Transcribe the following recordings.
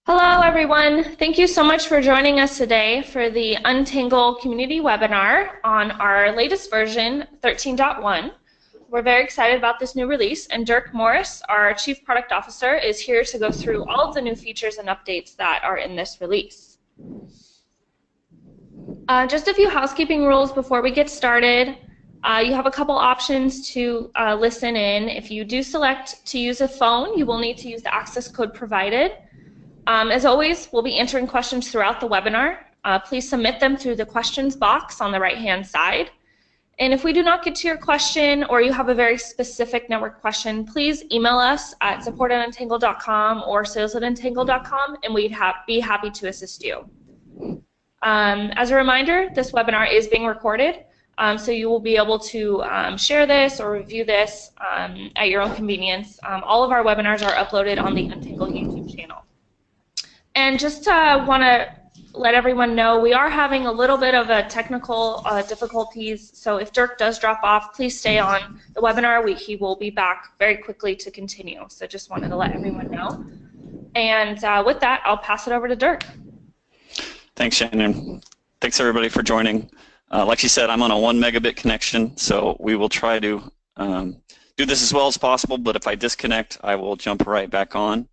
Hello, everyone. Thank you so much for joining us today for the Untangle community webinar on our latest version, 13.1. We're very excited about this new release, and Dirk Morris, our Chief Product Officer, is here to go through all of the new features and updates that are in this release. Just a few housekeeping rules before we get started. You have a couple options to listen in. If you do select to use a phone, you will need to use the access code provided. As always, we'll be answering questions throughout the webinar. Please submit them through the questions box on the right-hand side. And if we do not get to your question or you have a very specific network question, please email us at support@untangle.com or sales@untangle.com, and we'd be happy to assist you. As a reminder, this webinar is being recorded, so you will be able to share this or review this at your own convenience. All of our webinars are uploaded on the Untangle YouTube channel. And just want to let everyone know, we are having a little bit of a technical difficulties, so if Dirk does drop off, please stay on the webinar. He will be back very quickly to continue, so just wanted to let everyone know. And with that, I'll pass it over to Dirk. Thanks, Shannon. Thanks, everybody, for joining. Like she said, I'm on a 1 megabit connection, so we will try to do this as well as possible, but if I disconnect, I will jump right back on.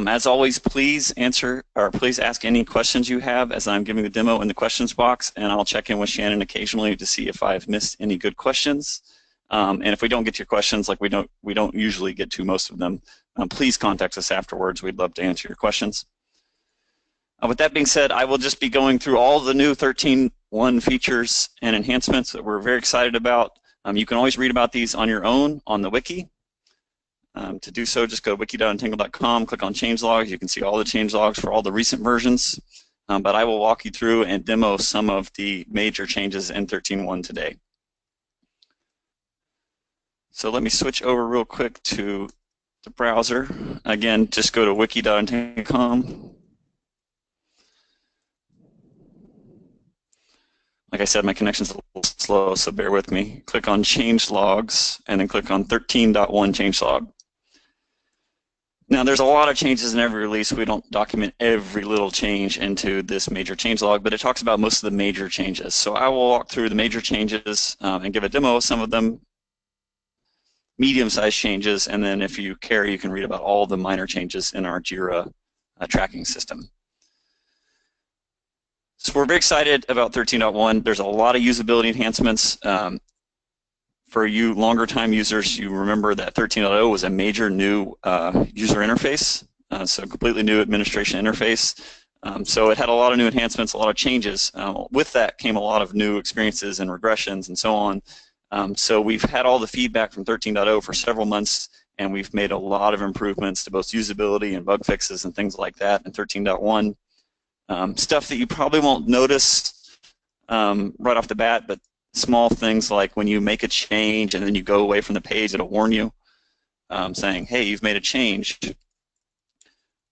As always, please ask any questions you have as I'm giving the demo in the questions box, and I'll check in with Shannon occasionally to see if I've missed any good questions. And if we don't get to your questions, like we don't usually get to most of them, please contact us afterwards. We'd love to answer your questions. With that being said, I will just be going through all the new 13.1 features and enhancements that we're very excited about. You can always read about these on your own on the wiki. To do so, just go to wiki.untangle.com, click on changelogs. You can see all the changelogs for all the recent versions. But I will walk you through and demo some of the major changes in 13.1 today. So let me switch over real quick to the browser. Again, just go to wiki.untangle.com. Like I said, my connection's a little slow, so bear with me. Click on changelogs, and then click on 13.1 changelog. Now, there's a lot of changes in every release. We don't document every little change into this major changelog, but it talks about most of the major changes. So I will walk through the major changes and give a demo of some of them, medium-sized changes, and then if you care, you can read about all the minor changes in our JIRA tracking system. So we're very excited about 13.1. There's a lot of usability enhancements. For you longer time users, you remember that 13.0 was a major new user interface, so a completely new administration interface. So it had a lot of new enhancements, a lot of changes. With that came a lot of new experiences and regressions and so on. So we've had all the feedback from 13.0 for several months, and we've made a lot of improvements to both usability and bug fixes and things like that in 13.1. Stuff that you probably won't notice right off the bat, but small things like when you make a change and then you go away from the page, it'll warn you saying, hey, you've made a change.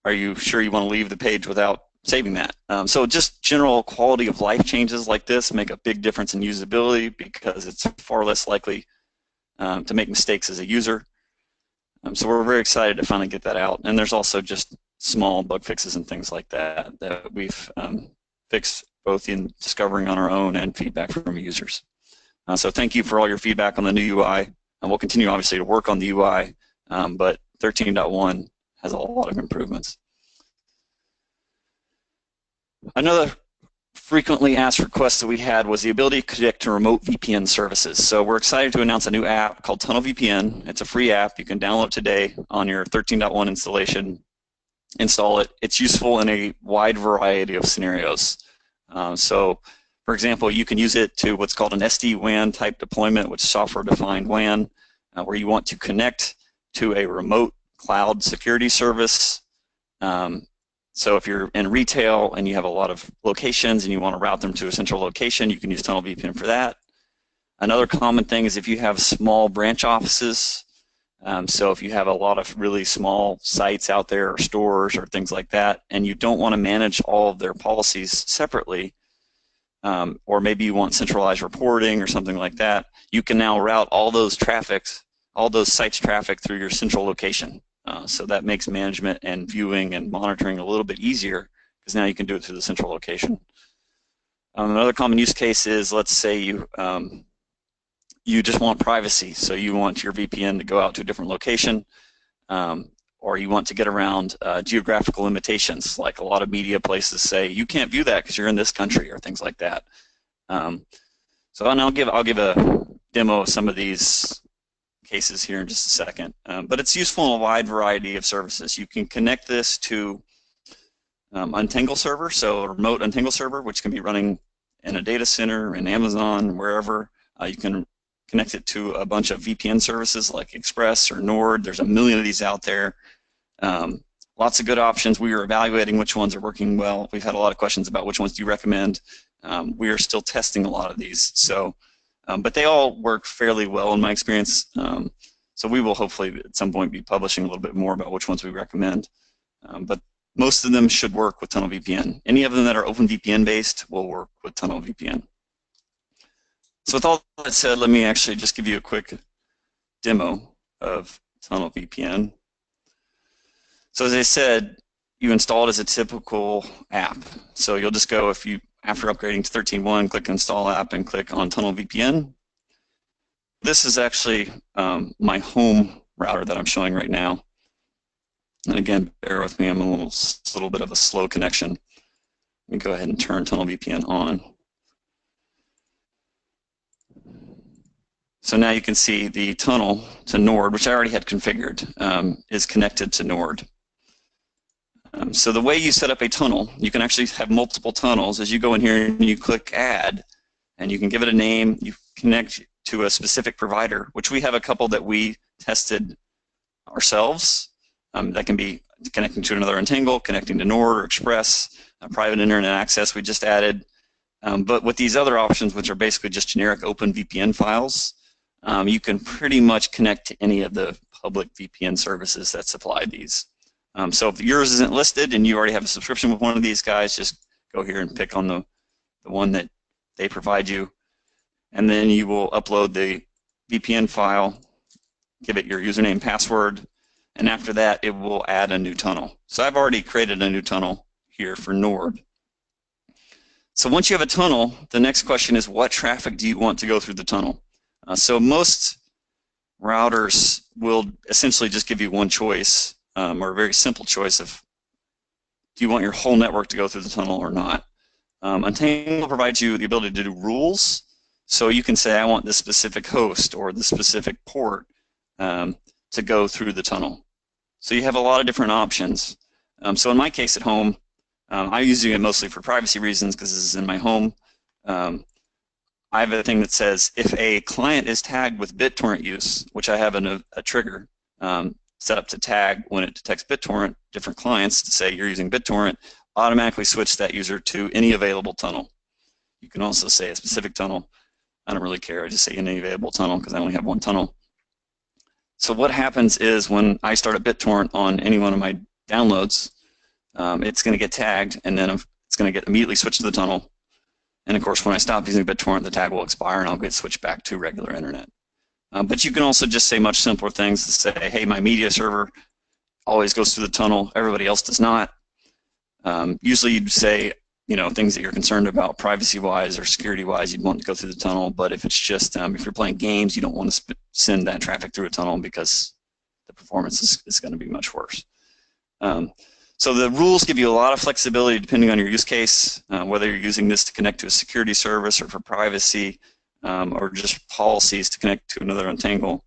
Are you sure you want to leave the page without saving that? So just general quality of life changes like this make a big difference in usability because it's far less likely to make mistakes as a user. So we're very excited to finally get that out. And there's also just small bug fixes and things like that that we've fixed both in discovering on our own and feedback from users. So thank you for all your feedback on the new UI, and we'll continue obviously to work on the UI, but 13.1 has a lot of improvements. Another frequently asked request that we had was the ability to connect to remote VPN services. So we're excited to announce a new app called Tunnel VPN. It's a free app. You can download today on your 13.1 installation, install it. It's useful in a wide variety of scenarios. So, for example, you can use it to what's called an SD-WAN type deployment, which is software-defined WAN, where you want to connect to a remote cloud security service. So if you're in retail and you have a lot of locations and you want to route them to a central location, you can use Tunnel VPN for that. Another common thing is if you have small branch offices, so if you have a lot of really small sites out there or stores or things like that, and you don't want to manage all of their policies separately, or maybe you want centralized reporting or something like that, you can now route all those sites' traffic through your central location. So that makes management and viewing and monitoring a little bit easier because now you can do it through the central location. Another common use case is, let's say you just want privacy, so you want your VPN to go out to a different location, or you want to get around geographical limitations, like a lot of media places say you can't view that because you're in this country, or things like that. So I'll give a demo of some of these cases here in just a second, but it's useful in a wide variety of services. You can connect this to Untangle server, so a remote Untangle server, which can be running in a data center, in Amazon, wherever. You can connect it to a bunch of VPN services like Express or Nord. There's a million of these out there. Lots of good options. We are evaluating which ones are working well. We've had a lot of questions about which ones do you recommend. We are still testing a lot of these, so but they all work fairly well in my experience. So we will hopefully at some point be publishing a little bit more about which ones we recommend. But most of them should work with Tunnel VPN. Any of them that are OpenVPN based will work with Tunnel VPN. So with all that said, let me actually just give you a quick demo of Tunnel VPN. So as I said, you install it as a typical app. So you'll just go, after upgrading to 13.1, click Install App and click on Tunnel VPN. This is actually my home router that I'm showing right now. And again, bear with me, I'm a little bit of a slow connection. Let me go ahead and turn Tunnel VPN on. So now you can see the tunnel to Nord, which I already had configured, is connected to Nord. So the way you set up a tunnel, you can actually have multiple tunnels. As you go in here and you click Add, and you can give it a name, you connect to a specific provider, which we have a couple that we tested ourselves. That can be connecting to another Untangle, connecting to Nord or Express, private internet access we just added. But with these other options, which are basically just generic open VPN files, you can pretty much connect to any of the public VPN services that supply these. So if yours isn't listed and you already have a subscription with one of these guys, just go here and pick on the one that they provide you, and then you will upload the VPN file, give it your username and password, and after that it will add a new tunnel. So I've already created a new tunnel here for Nord. So once you have a tunnel, the next question is, what traffic do you want to go through the tunnel? So most routers will essentially just give you one choice, or a very simple choice of, do you want your whole network to go through the tunnel or not? Untangle provides you the ability to do rules, so you can say, I want this specific host or the specific port to go through the tunnel. So you have a lot of different options. So in my case at home, I'm using it mostly for privacy reasons because this is in my home. I have a thing that says if a client is tagged with BitTorrent use, which I have a trigger set up to tag when it detects BitTorrent, different clients to say you're using BitTorrent, automatically switch that user to any available tunnel. You can also say a specific tunnel. I don't really care. I just say any available tunnel because I only have one tunnel. So what happens is when I start a BitTorrent on any one of my downloads, it's going to get tagged, and then it's going to get immediately switched to the tunnel. And of course, when I stop using BitTorrent, the tag will expire, and I'll get switched back to regular internet. But you can also just say much simpler things to say, hey, my media server always goes through the tunnel, everybody else does not. Usually you'd say, things that you're concerned about privacy-wise or security-wise, you'd want to go through the tunnel. But if it's just, if you're playing games, you don't want to send that traffic through a tunnel because the performance is going to be much worse. So the rules give you a lot of flexibility depending on your use case, whether you're using this to connect to a security service or for privacy, or just policies to connect to another Untangle.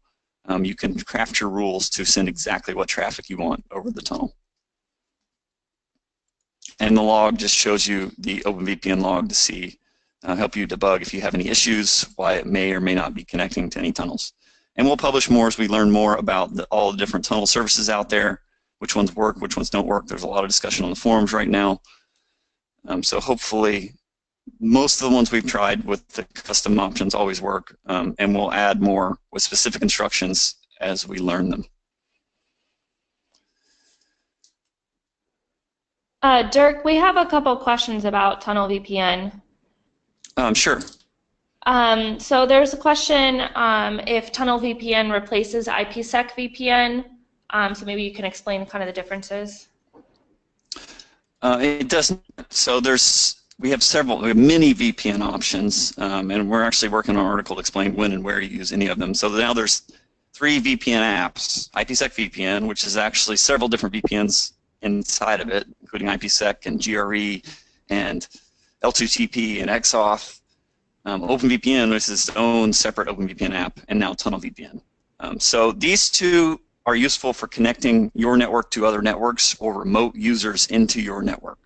You can craft your rules to send exactly what traffic you want over the tunnel. And the log just shows you the OpenVPN log to see, help you debug if you have any issues, why it may or may not be connecting to any tunnels. And we'll publish more as we learn more about all the different tunnel services out there, which ones work, which ones don't work. There's a lot of discussion on the forums right now. So hopefully most of the ones we've tried with the custom options always work, and we'll add more with specific instructions as we learn them. Dirk, we have a couple questions about Tunnel VPN. Sure. So there's a question if Tunnel VPN replaces IPsec VPN. So maybe you can explain kind of the differences. It doesn't. So we have many VPN options, and we're actually working on an article to explain when and where to use any of them. So now there's 3 VPN apps: IPsec VPN, which is actually several different VPNs inside of it, including IPsec and GRE and L2TP and XOF. OpenVPN, which is its own separate OpenVPN app, and now TunnelVPN. So these 2 are useful for connecting your network to other networks or remote users into your network.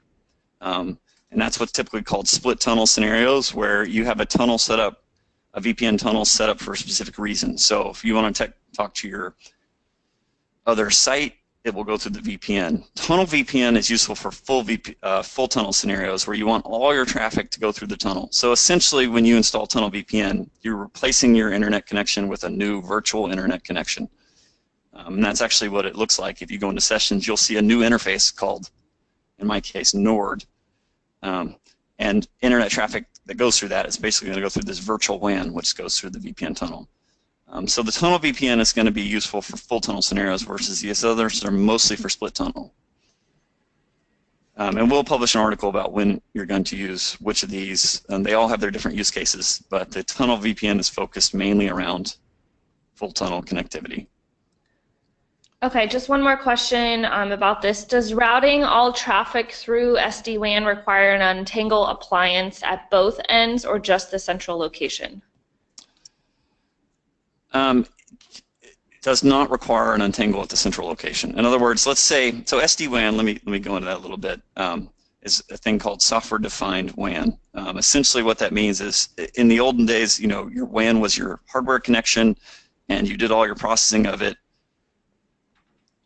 And that's what's typically called split tunnel scenarios, where you have a tunnel set up, a VPN tunnel set up for a specific reason. So if you want to talk to your other site, it will go through the VPN. Tunnel VPN is useful for full tunnel scenarios where you want all your traffic to go through the tunnel. So essentially, when you install Tunnel VPN, you're replacing your internet connection with a new virtual internet connection. And that's actually what it looks like. If you go into sessions, you'll see a new interface called, in my case, Nord. And internet traffic that goes through that is basically going to go through this virtual WAN, which goes through the VPN tunnel. So the tunnel VPN is going to be useful for full tunnel scenarios, versus the others are mostly for split tunnel. And we'll publish an article about when you're going to use which of these. They all have their different use cases, but the tunnel VPN is focused mainly around full tunnel connectivity. Okay, just one more question about this. Does routing all traffic through SD-WAN require an Untangle appliance at both ends, or just the central location? It does not require an Untangle at the central location. In other words, let's say, so SD-WAN, let me go into that a little bit, is a thing called software-defined WAN. Essentially what that means is, in the olden days, your WAN was your hardware connection, and you did all your processing of it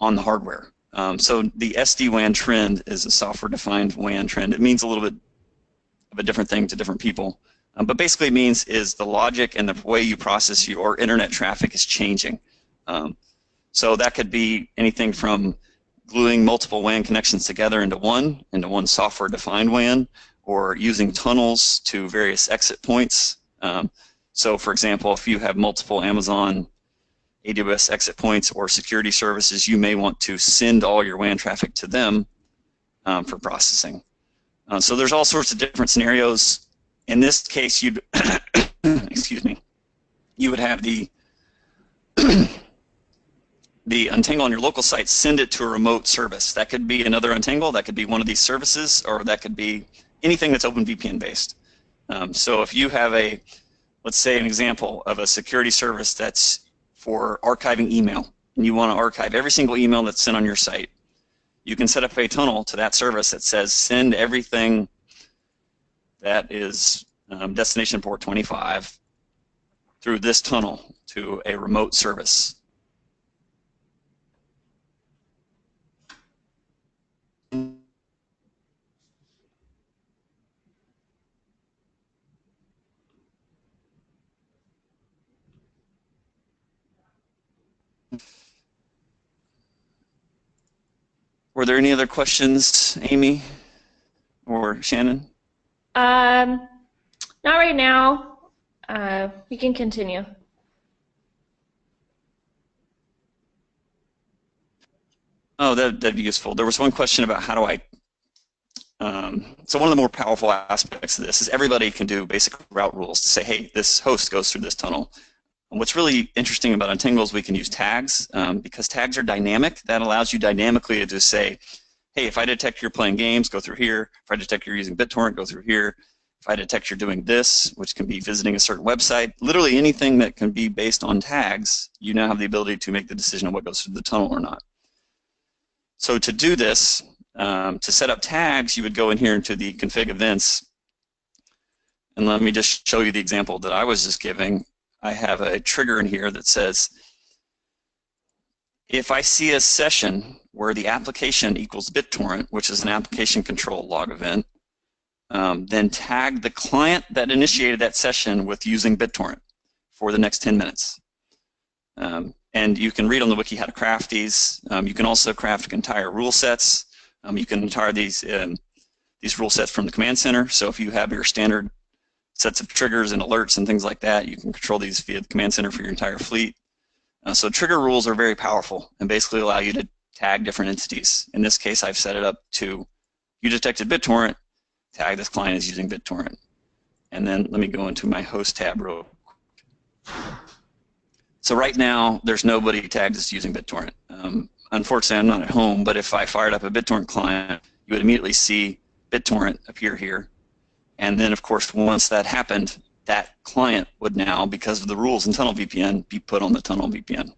on the hardware. So the SD-WAN trend is a software-defined WAN trend. It means a little bit of a different thing to different people. But basically it means is the logic and the way you process your internet traffic is changing. So that could be anything from gluing multiple WAN connections together into one software-defined WAN, or using tunnels to various exit points. So for example, if you have multiple Amazon AWS exit points or security services, you may want to send all your WAN traffic to them for processing. So there's all sorts of different scenarios. In this case, you'd excuse me, you would have the Untangle on your local site send it to a remote service. That could be another Untangle, that could be one of these services, or that could be anything that's OpenVPN based. So if you have let's say an example of a security service that's for archiving email, and you want to archive every single email that's sent on your site, you can set up a tunnel to that service that says send everything that is destination port 25 through this tunnel to a remote service. Were there any other questions, Amy or Shannon? Not right now. We can continue. Oh, that'd be useful. There was one question about how do I. So one of the more powerful aspects of this is everybody can do basic route rules to say, hey, this host goes through this tunnel. And what's really interesting about Untangle is we can use tags, because tags are dynamic. That allows you dynamically to just say, hey, if I detect you're playing games, go through here. If I detect you're using BitTorrent, go through here. If I detect you're doing this, which can be visiting a certain website, literally anything that can be based on tags, you now have the ability to make the decision on what goes through the tunnel or not. So to do this, to set up tags, you would go in here into the config events. And let me just show you the example that I was just giving. I have a trigger in here that says, if I see a session where the application equals BitTorrent, which is an application control log event, then tag the client that initiated that session with using BitTorrent for the next 10 minutes. And you can read on the wiki how to craft these. You can also craft entire rule sets. You can entire these rule sets from the command center. So if you have your standard sets of triggers and alerts and things like that, you can control these via the command center for your entire fleet. So trigger rules are very powerful and basically allow you to tag different entities. In this case, I've set it up to, you detected BitTorrent, tag this client is using BitTorrent. And then let me go into my host tab real quick. So right now, there's nobody tagged as using BitTorrent. Unfortunately, I'm not at home, but if I fired up a BitTorrent client, you would immediately see BitTorrent appear here. And then, of course, once that happened, that client would now, because of the rules in Tunnel VPN, be put on the Tunnel VPN.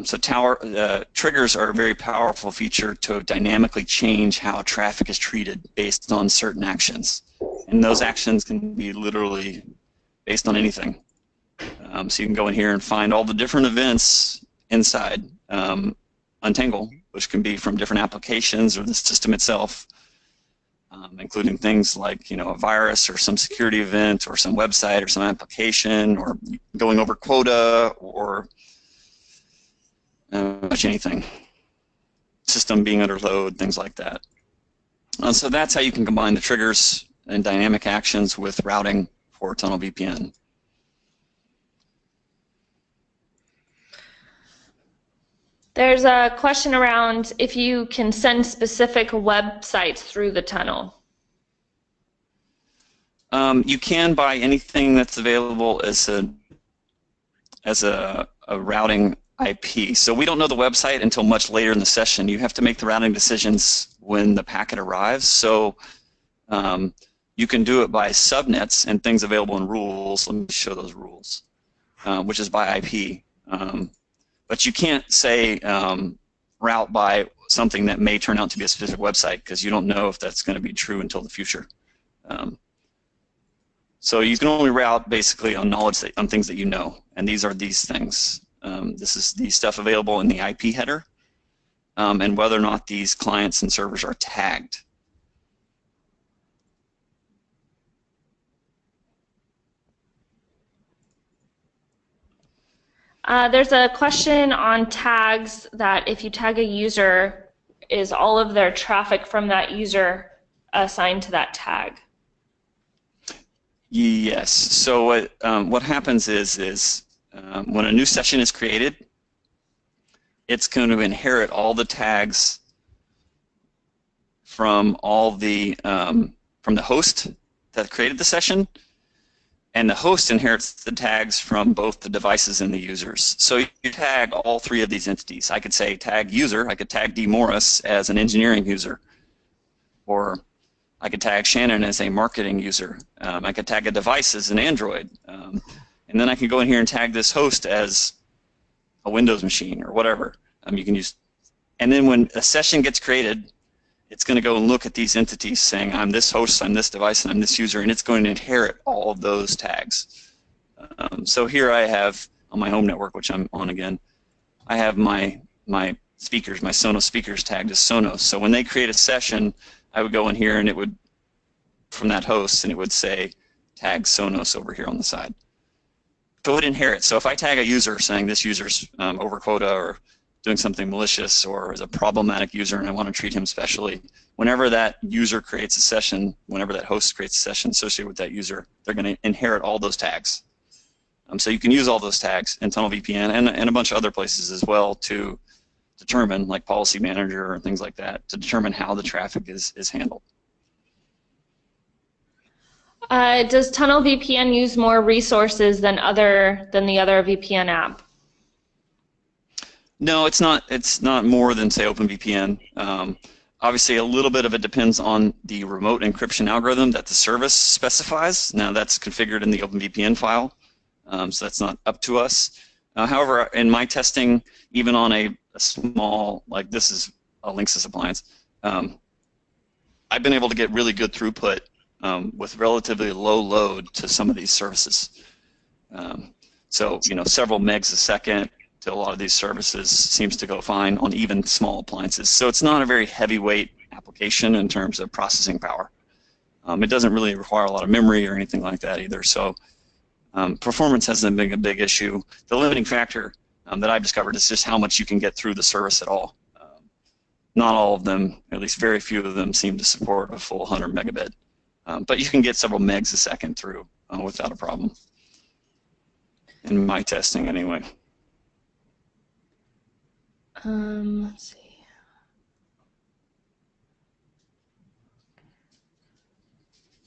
So triggers are a very powerful feature to dynamically change how traffic is treated based on certain actions. And those actions can be literally based on anything. So you can go in here and find all the different events inside Untangle, which can be from different applications or the system itself, including things like, you know, a virus or some security event or some website or some application or going over quota or much anything. System being under load, things like that. So that's how you can combine the triggers and dynamic actions with routing for Tunnel VPN. There's a question around if you can send specific websites through the tunnel. You can buy anything that's available as a routing IP. So we don't know the website until much later in the session. You have to make the routing decisions when the packet arrives. So you can do it by subnets and things available in rules. Let me show those rules, which is by IP. But you can't say route by something that may turn out to be a specific website because you don't know if that's going to be true until the future. So you can only route basically on knowledge on things that you know, and these are these things. This is the stuff available in the IP header, and whether or not these clients and servers are tagged. There's a question on tags that if you tag a user, is all of their traffic from that user assigned to that tag? Yes. So what happens is when a new session is created, it's going to inherit all the tags from all the from the host that created the session. And the host inherits the tags from both the devices and the users. So you tag all three of these entities. I could say tag user, I could tag D. Morris as an engineering user, or I could tag Shannon as a marketing user. I could tag a device as an Android. And then I can go in here and tag this host as a Windows machine or whatever. You can use, and then when a session gets created, it's going to go and look at these entities saying, I'm this host, I'm this device, and I'm this user, and it's going to inherit all of those tags. So here I have, on my home network, which I'm on again, I have my speakers, my Sonos speakers tagged as Sonos. So when they create a session, I would go in here and it would, from that host, and it would say, tag Sonos over here on the side. So it would inherit. So if I tag a user saying this user's over quota or doing something malicious or is a problematic user and I want to treat him specially, whenever that user creates a session, whenever that host creates a session associated with that user, they're going to inherit all those tags. So you can use all those tags in Tunnel VPN and a bunch of other places as well to determine, like Policy Manager or things like that, to determine how the traffic is handled. Does Tunnel VPN use more resources than the other VPN app? No, it's not. It's not more than, say, OpenVPN. Obviously, a little bit of it depends on the remote encryption algorithm that the service specifies. Now, that's configured in the OpenVPN file, so that's not up to us. However, in my testing, even on a small, like this is a Linksys appliance, I've been able to get really good throughput with relatively low load to some of these services. So, you know, several megs a second to a lot of these services seems to go fine on even small appliances. So it's not a very heavyweight application in terms of processing power. It doesn't really require a lot of memory or anything like that either. So performance hasn't been a big issue. The limiting factor that I've discovered is just how much you can get through the service at all. Not all of them, at least very few of them, seem to support a full 100 megabit. But you can get several megs a second through without a problem. in my testing anyway. Let's see.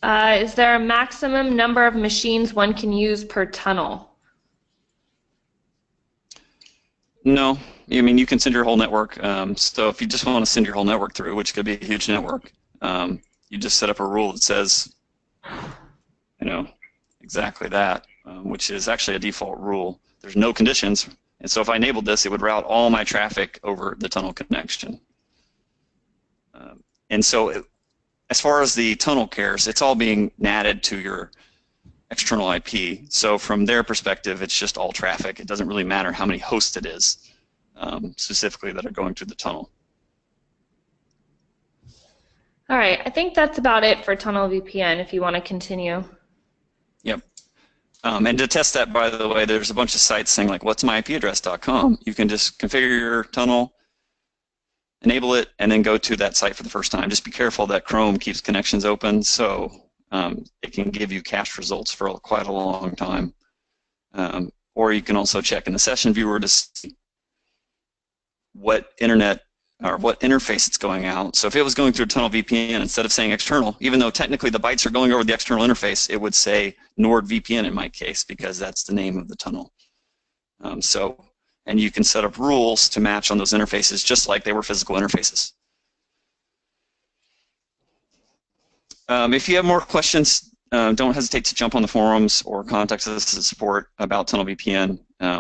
Is there a maximum number of machines one can use per tunnel? No, I mean, you can send your whole network. So if you just want to send your whole network through, which could be a huge network, you just set up a rule that says, exactly that, which is actually a default rule. There's no conditions, and so if I enabled this, it would route all my traffic over the tunnel connection. And so as far as the tunnel cares, it's all being natted to your external IP. So from their perspective, it's just all traffic. It doesn't really matter how many hosts it is, specifically, that are going through the tunnel. All right, I think that's about it for Tunnel VPN if you want to continue. Yep. And to test that, by the way, there's a bunch of sites saying, like, what's my IP address.com. You can just configure your tunnel, enable it, and then go to that site for the first time. Just be careful that Chrome keeps connections open, so it can give you cached results for quite a long time. Or you can also check in the session viewer to see what internet or what interface it's going out. So if it was going through a tunnel VPN, instead of saying external, even though technically the bytes are going over the external interface, it would say NordVPN in my case, because that's the name of the tunnel. And you can set up rules to match on those interfaces just like they were physical interfaces. If you have more questions, don't hesitate to jump on the forums or contact us at support about Tunnel VPN.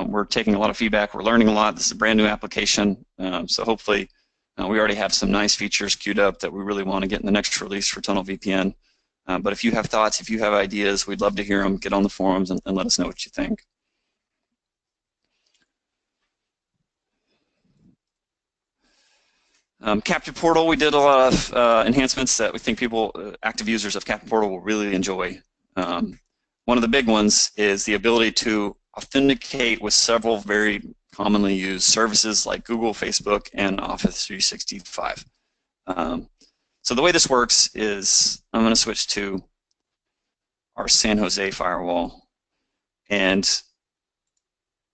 We're taking a lot of feedback. We're learning a lot. This is a brand new application, so hopefully we already have some nice features queued up that we really want to get in the next release for Tunnel VPN. But if you have thoughts, if you have ideas, we'd love to hear them. Get on the forums and let us know what you think. Captive Portal, we did a lot of enhancements that we think active users of Captive Portal will really enjoy. One of the big ones is the ability to authenticate with several very commonly used services like Google, Facebook, and Office 365. So the way this works is I'm going to switch to our San Jose firewall, and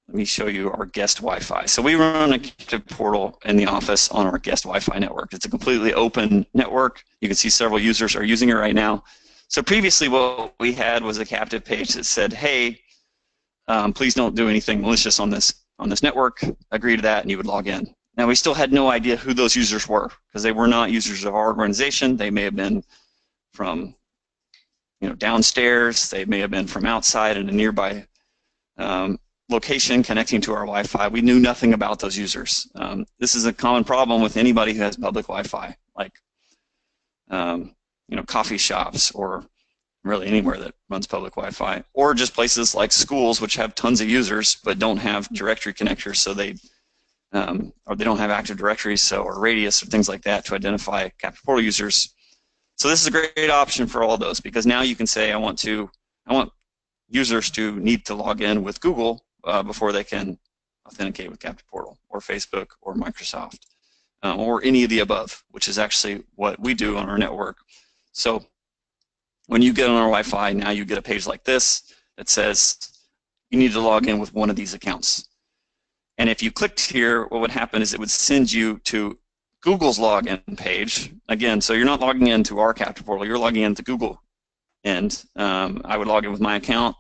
let me show you our guest Wi-Fi. So we run a Captive Portal in the office on our guest Wi-Fi network. It's a completely open network. You can see several users are using it right now. So previously what we had was a captive page that said, hey, please don't do anything malicious on this network. Agree to that, and you would log in. Now, we still had no idea who those users were, because they were not users of our organization. They may have been from downstairs. They may have been from outside in a nearby location connecting to our Wi-Fi. We knew nothing about those users. This is a common problem with anybody who has public Wi-Fi, like coffee shops, or really anywhere that runs public Wi-Fi, or just places like schools, which have tons of users but don't have directory connectors, so or they don't have Active Directory, or Radius, or things like that to identify Captive Portal users. So this is a great option for all those, because now you can say, I want users to need to log in with Google before they can authenticate with Captive Portal, or Facebook, or Microsoft, or any of the above, which is actually what we do on our network. So when you get on our Wi-Fi, now you get a page like this that says you need to log in with one of these accounts. And if you clicked here, what would happen is it would send you to Google's login page. Again, so you're not logging into our Captive Portal, you're logging into Google. And I would log in with my account,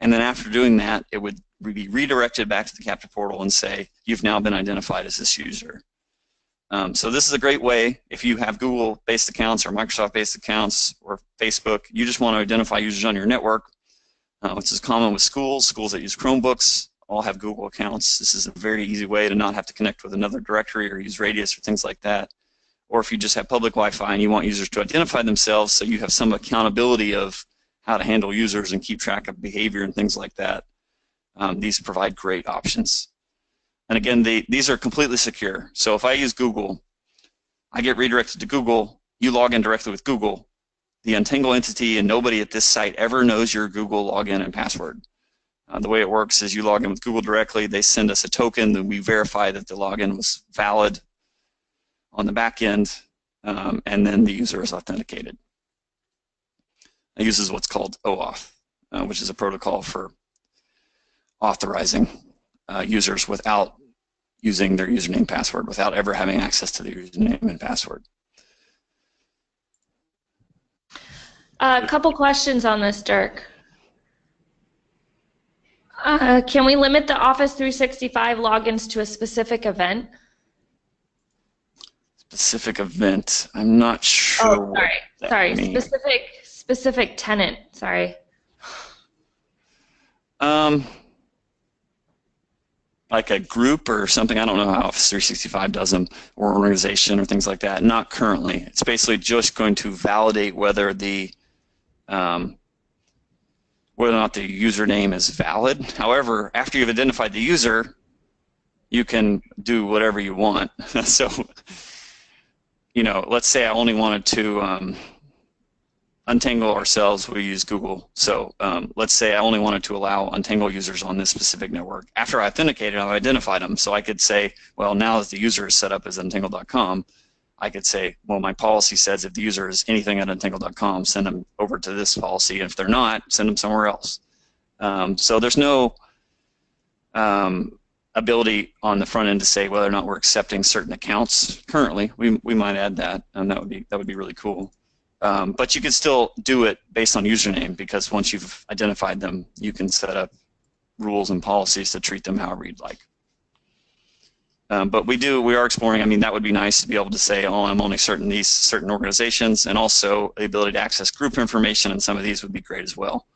and then after doing that, it would be redirected back to the Captive Portal and say, you've now been identified as this user. So this is a great way, if you have Google-based accounts or Microsoft-based accounts or Facebook, you just want to identify users on your network, which is common with schools that use Chromebooks, all have Google accounts. This is a very easy way to not have to connect with another directory or use Radius or things like that. Or if you just have public Wi-Fi and you want users to identify themselves, so you have some accountability of how to handle users and keep track of behavior and things like that, these provide great options. And again, these are completely secure. So if I use Google, I get redirected to Google, you log in directly with Google. The Untangle entity and nobody at this site ever knows your Google login and password. The way it works is you log in with Google directly, they send us a token, then we verify that the login was valid on the back end, and then the user is authenticated. It uses what's called OAuth, which is a protocol for authorizing users without using their username and password, without ever having access to their username and password. A couple questions on this, Dirk. Can we limit the Office 365 logins to a specific event? Specific event. I'm not sure. Oh, sorry. Specific tenant. Sorry. Like a group or something. I don't know how Office 365 does them, or organization or things like that. Not currently. It's basically just going to validate whether the whether or not the username is valid. However, after you've identified the user, you can do whatever you want. So, you know, let's say I only wanted to untangle ourselves, we use Google. So let's say I only wanted to allow Untangle users on this specific network. After I authenticated, I've identified them. So I could say, well, now that the user is set up as untangle.com, I could say, well, my policy says if the user is anything at untangle.com, send them over to this policy. And if they're not, send them somewhere else. So there's no ability on the front end to say whether or not we're accepting certain accounts. Currently, we might add that, and that would be really cool. But you can still do it based on username, because once you've identified them, you can set up rules and policies to treat them however you'd like. But we are exploring. I mean, that would be nice to be able to say, oh, I'm only these certain organizations, and also the ability to access group information, and some of these would be great as well.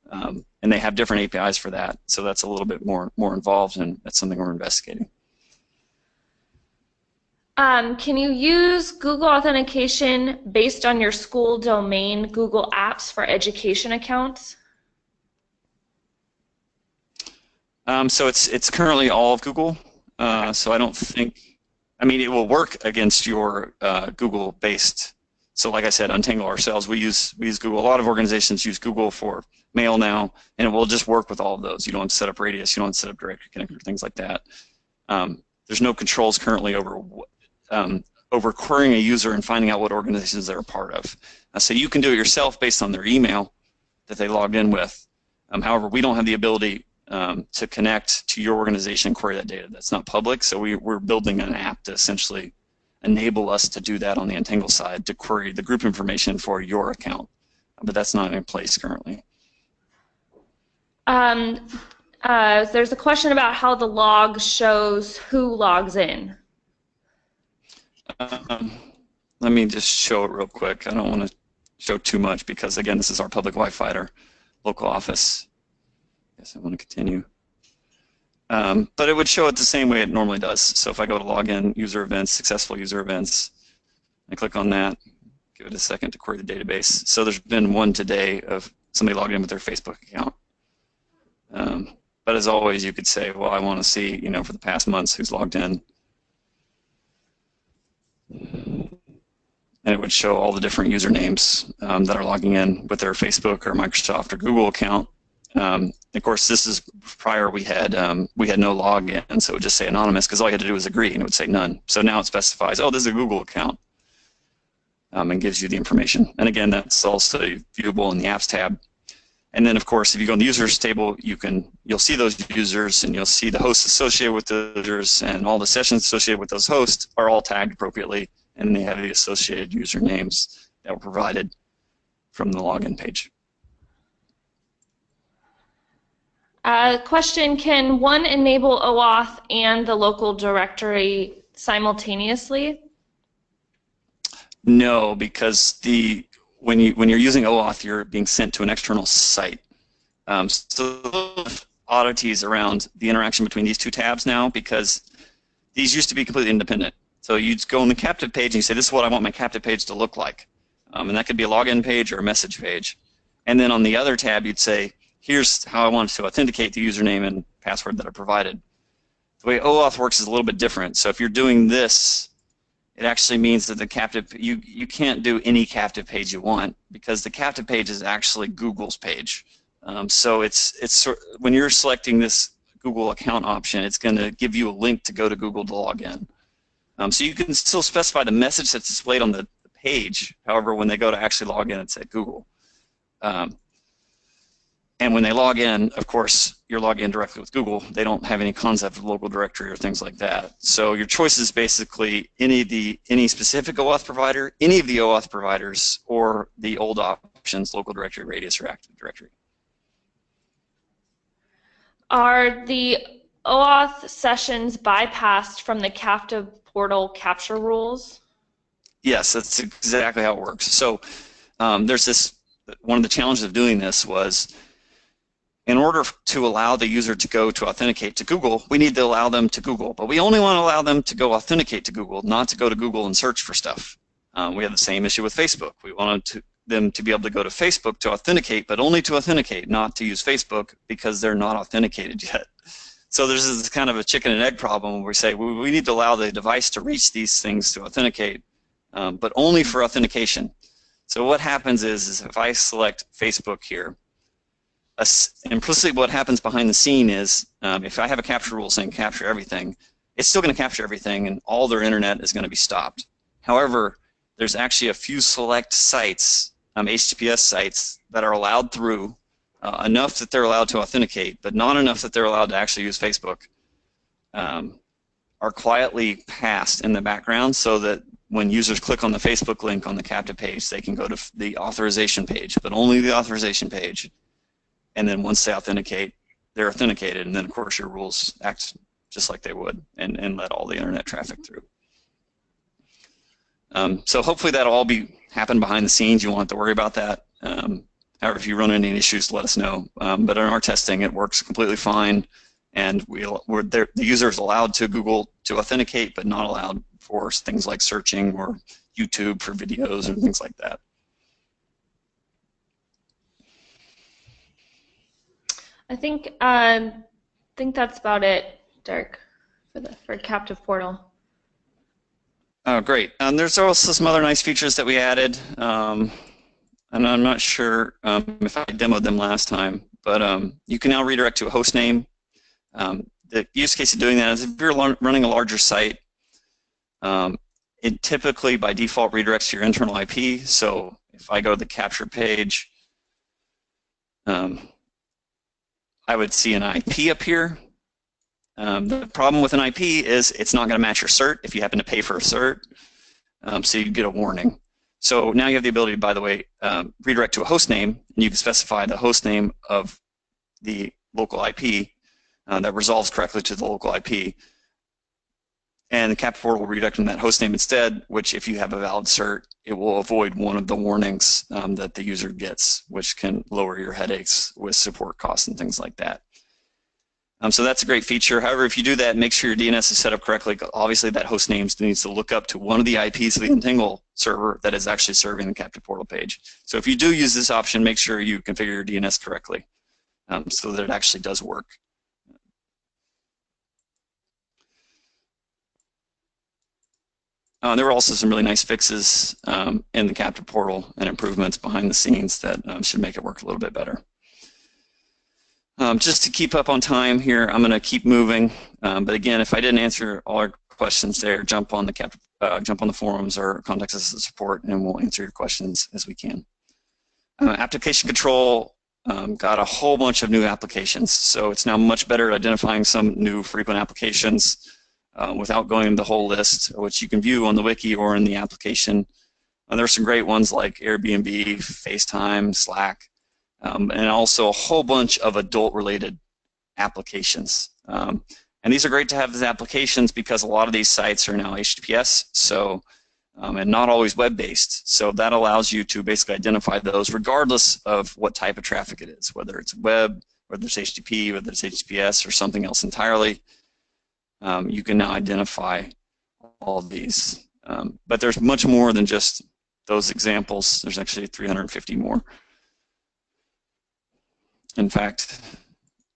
And they have different APIs for that, so that's a little bit more involved, and that's something we're investigating. Can you use Google authentication based on your school domain Google Apps for education accounts? So it's currently all of Google. So I don't think, I mean, it will work against your Google-based. So like I said, Untangle ourselves, we use Google. A lot of organizations use Google for mail now, and it will just work with all of those. You don't have to set up Radius, you don't have to set up Directory Connector, things like that. There's no controls currently over querying a user and finding out what organizations they're a part of. So you can do it yourself based on their email that they logged in with. However, we don't have the ability to connect to your organization and query that data. That's not public, so we're building an app to essentially enable us to do that on the Untangle side, to query the group information for your account. But that's not in place currently. There's a question about how the log shows who logs in. Let me just show it real quick. I don't want to show too much because, again, this is our public Wi-Fi at our local office. Yes, I want to continue. But it would show it the same way it normally does. So if I go to login, user events, successful user events, I click on that, give it a second to query the database. So there's been one today of somebody logged in with their Facebook account. But as always, you could say, well, I want to see, you know, for the past months who's logged in. And it would show all the different usernames that are logging in with their Facebook or Microsoft or Google account. Of course, this is prior we had no login, so it would just say anonymous, because all you had to do was agree, and it would say none. So now it specifies, oh, this is a Google account, and gives you the information. And again, that's also viewable in the Apps tab. And then, of course, if you go in the users table, you'll see those users, and you'll see the hosts associated with the users, and all the sessions associated with those hosts are all tagged appropriately, and they have the associated usernames that were provided from the login page. Question, can one enable OAuth and the local directory simultaneously? No, because when you're using OAuth, you're being sent to an external site. So oddities around the interaction between these two tabs now, because these used to be completely independent. So you'd go on the captive page and you say, this is what I want my captive page to look like. And that could be a login page or a message page. And then on the other tab, you'd say, here's how I want to authenticate the username and password that are provided. The way OAuth works is a little bit different. So if you're doing this, it actually means that the captive, you can't do any captive page you want, because the captive page is actually Google's page. So when you're selecting this Google account option, it's going to give you a link to go to Google to log in. So you can still specify the message that's displayed on the page. However, when they go to actually log in, it's at Google. And when they log in, of course, you're logging in directly with Google. They don't have any concept of local directory or things like that. So your choice is basically any specific OAuth provider, any of the OAuth providers, or the old options, local directory, radius, or active directory. Are the OAuth sessions bypassed from the captive portal capture rules? Yes, that's exactly how it works. So there's this, one of the challenges of doing this was, in order to allow the user to go to authenticate to Google, we need to allow them to Google. But we only want to allow them to go authenticate to Google, not to go to Google and search for stuff. We have the same issue with Facebook. We wanted them to be able to go to Facebook to authenticate, but only to authenticate, not to use Facebook because they're not authenticated yet. So there's this kind of a chicken and egg problem where we say we need to allow the device to reach these things to authenticate, but only for authentication. So what happens is if I select Facebook here, implicitly what happens behind the scene is if I have a capture rule saying capture everything, it's still going to capture everything and all their internet is going to be stopped. However, there's actually a few select sites, HTTPS sites, that are allowed through, enough that they're allowed to authenticate, but not enough that they're allowed to actually use Facebook, are quietly passed in the background so that when users click on the Facebook link on the captive page, they can go to the authorization page, but only the authorization page. And then once they authenticate, they're authenticated, and then of course your rules act just like they would and let all the internet traffic through. So hopefully that'll all happen behind the scenes. You won't have to worry about that. However, if you run into any issues, let us know. But in our testing, it works completely fine, and the user is allowed to Google to authenticate, but not allowed for things like searching or YouTube for videos and things like that. I think that's about it, Dirk, for captive portal. Oh, great. There's also some other nice features that we added. And I'm not sure if I demoed them last time, but you can now redirect to a host name. The use case of doing that is if you're running a larger site, it typically by default redirects to your internal IP. So if I go to the capture page, I would see an IP up here. The problem with an IP is it's not going to match your cert if you happen to pay for a cert, so you get a warning. So now you have the ability, by the way, redirect to a host name, and you can specify the host name of the local IP that resolves correctly to the local IP. And the captive portal will redirect to that host name instead, which if you have a valid cert, it will avoid one of the warnings that the user gets, which can lower your headaches with support costs and things like that. So that's a great feature. However, if you do that, make sure your DNS is set up correctly. Obviously, that host name needs to look up to one of the IPs of the Untangle server that is actually serving the captive portal page. So if you do use this option, make sure you configure your DNS correctly so that it actually does work. There were also some really nice fixes in the captive portal and improvements behind the scenes that should make it work a little bit better. Just to keep up on time here, I'm going to keep moving. But again, if I didn't answer all our questions there, jump on the forums or contact us at support, and we'll answer your questions as we can. Application control got a whole bunch of new applications, so it's now much better at identifying some new frequent applications without going the whole list, which you can view on the wiki or in the application. There's some great ones like Airbnb, FaceTime, Slack. And also a whole bunch of adult-related applications. And these are great to have as applications because a lot of these sites are now HTTPS, so and not always web-based. So that allows you to basically identify those regardless of what type of traffic it is, whether it's web, whether it's HTTP, whether it's HTTPS, or something else entirely. You can now identify all of these. But there's much more than just those examples. There's actually 350 more. In fact,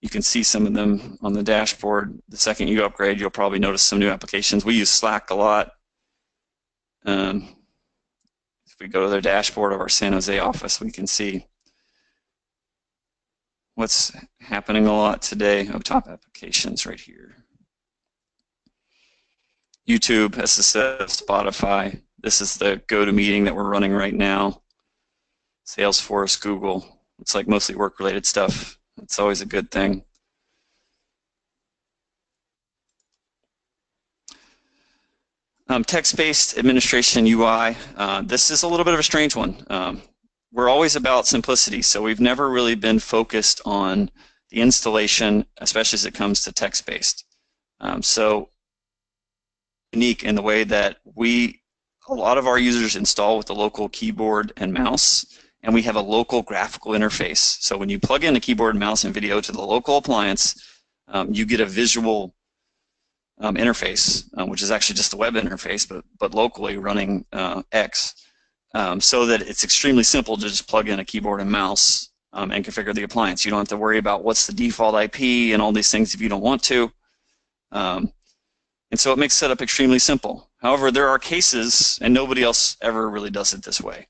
you can see some of them on the dashboard. The second you upgrade, you'll probably notice some new applications. We use Slack a lot. If we go to the dashboard of our San Jose office, we can see what's happening a lot today. Oh, top applications right here. YouTube, SSS, Spotify. This is the GoToMeeting that we're running right now. Salesforce, Google. It's like mostly work-related stuff. It's always a good thing. Text-based administration UI. This is a little bit of a strange one. We're always about simplicity, so we've never really been focused on the installation, especially as it comes to text-based. So unique in the way that a lot of our users install with the local keyboard and mouse, and we have a local graphical interface. So when you plug in a keyboard, mouse, and video to the local appliance, you get a visual interface, which is actually just a web interface, but locally running X, so that it's extremely simple to just plug in a keyboard and mouse and configure the appliance. You don't have to worry about what's the default IP and all these things if you don't want to. And so it makes setup extremely simple. However, there are cases, and nobody else ever really does it this way.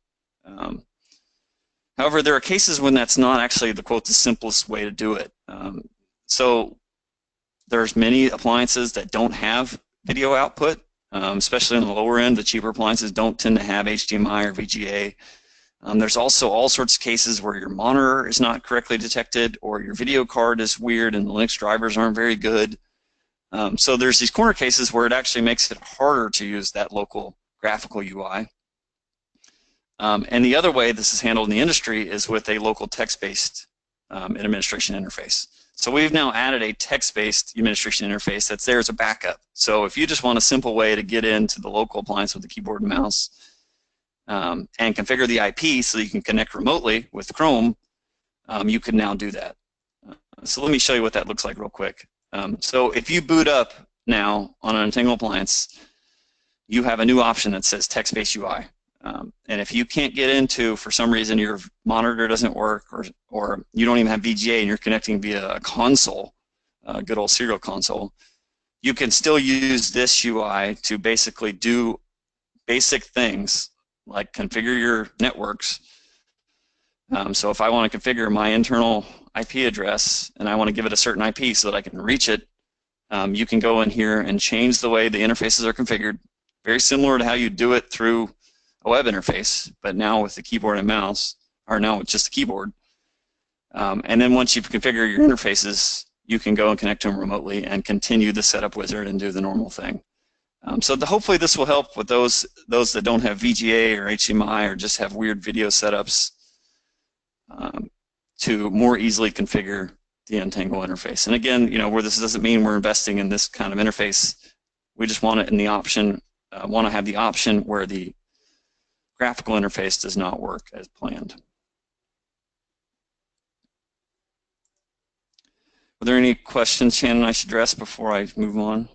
However, there are cases when that's not actually the quote the simplest way to do it. So there's many appliances that don't have video output, especially on the lower end. The cheaper appliances don't tend to have HDMI or VGA. There's also all sorts of cases where your monitor is not correctly detected, or your video card is weird and the Linux drivers aren't very good. So there's these corner cases where it actually makes it harder to use that local graphical UI. And the other way this is handled in the industry is with a local text-based administration interface. So we've now added a text-based administration interface that's there as a backup. So if you just want a simple way to get into the local appliance with the keyboard and mouse and configure the IP so you can connect remotely with Chrome, you can now do that. So let me show you what that looks like real quick. So if you boot up now on an Untangle appliance, you have a new option that says text-based UI. And if you can't get into, for some reason, your monitor doesn't work, or you don't even have VGA and you're connecting via a console, a good old serial console, you can still use this UI to basically do basic things like configure your networks. So if I want to configure my internal IP address and I want to give it a certain IP so that I can reach it, you can go in here and change the way the interfaces are configured, very similar to how you do it through a web interface, but now with the keyboard and mouse, or now with just the keyboard. And then once you've configured your interfaces, you can go and connect to them remotely and continue the setup wizard and do the normal thing. So hopefully this will help with those that don't have VGA or HDMI or just have weird video setups to more easily configure the Untangle interface. And again, where this doesn't mean we're investing in this kind of interface, we just want it in the option, want to have the option where the graphical interface does not work as planned. Are there any questions, Shannon, I should address before I move on?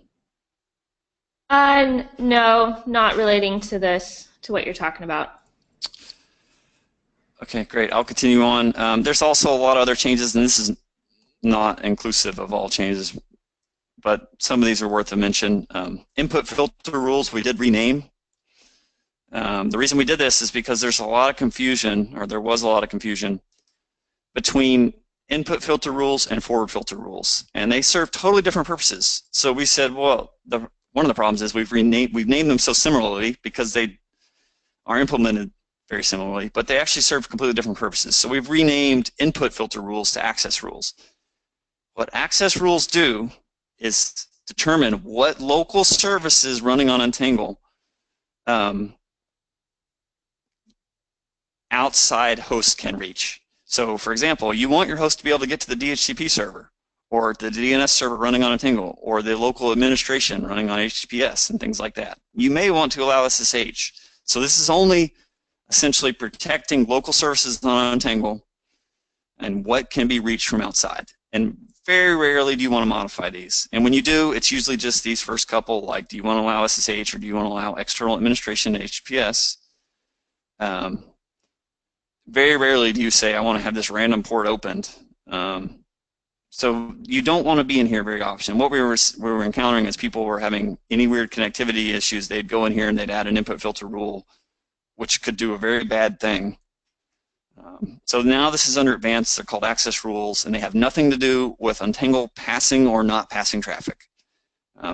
No, not relating to this, to what you're talking about. Okay, great. I'll continue on. There's also a lot of other changes, and this is not inclusive of all changes, but some of these are worth a mention. Input filter rules we did rename. The reason we did this is because there's a lot of confusion, or there was a lot of confusion, between input filter rules and forward filter rules, and they serve totally different purposes. So we said, well, one of the problems is we've named them so similarly because they are implemented very similarly, but they actually serve completely different purposes. So we've renamed input filter rules to access rules. What access rules do is determine what local services running on Untangle outside hosts can reach. So for example, you want your host to be able to get to the DHCP server, or the DNS server running on Untangle, or the local administration running on HTTPS and things like that. You may want to allow SSH. So this is only essentially protecting local services on Untangle and what can be reached from outside. And very rarely do you want to modify these. And when you do, it's usually just these first couple, like do you want to allow SSH or do you want to allow external administration to HTTPS? Very rarely do you say, I want to have this random port opened. So you don't want to be in here very often. What we were encountering is people were having any weird connectivity issues. They'd go in here and they'd add an input filter rule, which could do a very bad thing. So now this is under advanced. They're called access rules, and they have nothing to do with Untangle passing or not passing traffic.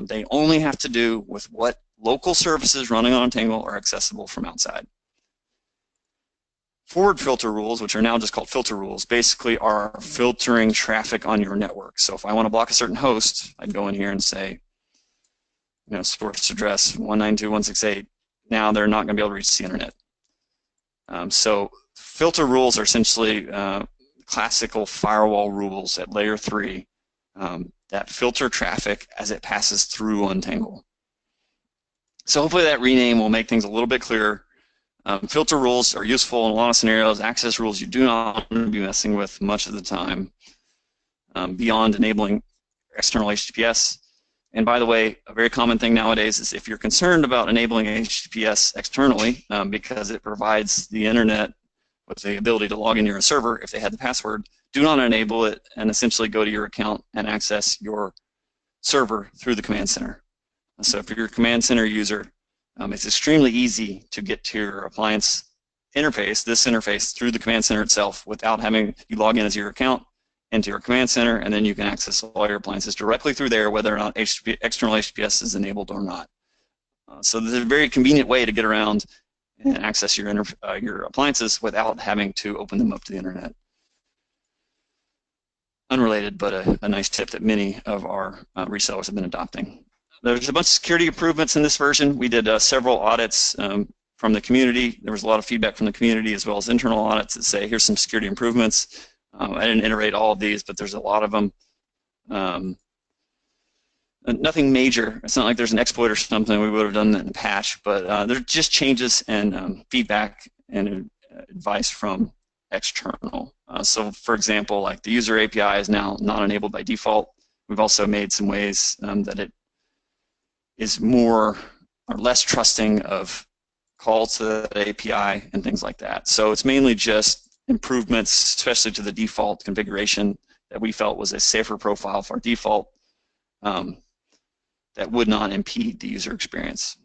They only have to do with what local services running on Untangle are accessible from outside. Forward filter rules, which are now just called filter rules, basically are filtering traffic on your network. So if I want to block a certain host, I'd go in here and say, you know, source address 192.168. Now they're not going to be able to reach the internet. So filter rules are essentially classical firewall rules at layer 3 that filter traffic as it passes through Untangle. So hopefully that rename will make things a little bit clearer. Filter rules are useful in a lot of scenarios. Access rules you do not want to be messing with much of the time beyond enabling external HTTPS. And by the way, a very common thing nowadays is if you're concerned about enabling HTTPS externally because it provides the internet with the ability to log into your server if they had the password, do not enable it and essentially go to your account and access your server through the command center. So if you're a command center user, it's extremely easy to get to your appliance interface, this interface, through the command center itself without having you log in as your account into your command center, and then you can access all your appliances directly through there, whether or not external HTTPS is enabled or not. So there's a very convenient way to get around and access your appliances without having to open them up to the internet. Unrelated, but a nice tip that many of our resellers have been adopting. There's a bunch of security improvements in this version. We did several audits from the community. There was a lot of feedback from the community as well as internal audits that say, here's some security improvements. I didn't iterate all of these, but there's a lot of them. Nothing major. It's not like there's an exploit or something. We would have done that in a patch, but they're just changes and feedback and advice from external. So for example, like the user API is now not enabled by default. We've also made some ways that it is more or less trusting of calls to the API and things like that. So it's mainly just improvements, especially to the default configuration that we felt was a safer profile for default that would not impede the user experience.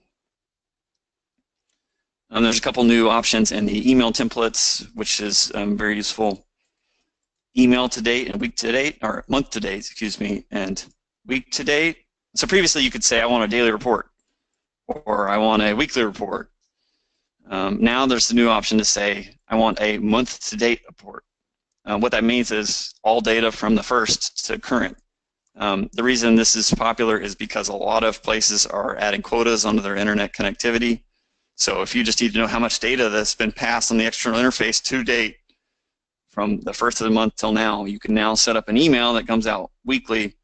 There's a couple new options in the email templates, which is very useful. Email to date and week to date, or month to date, excuse me, and week to date. So previously you could say I want a daily report or I want a weekly report. Now there's the new option to say I want a month-to-date report. What that means is all data from the first to current. The reason this is popular is because a lot of places are adding quotas onto their internet connectivity. So if you just need to know how much data that's been passed on the external interface to date from the first of the month till now, you can now set up an email that comes out weekly.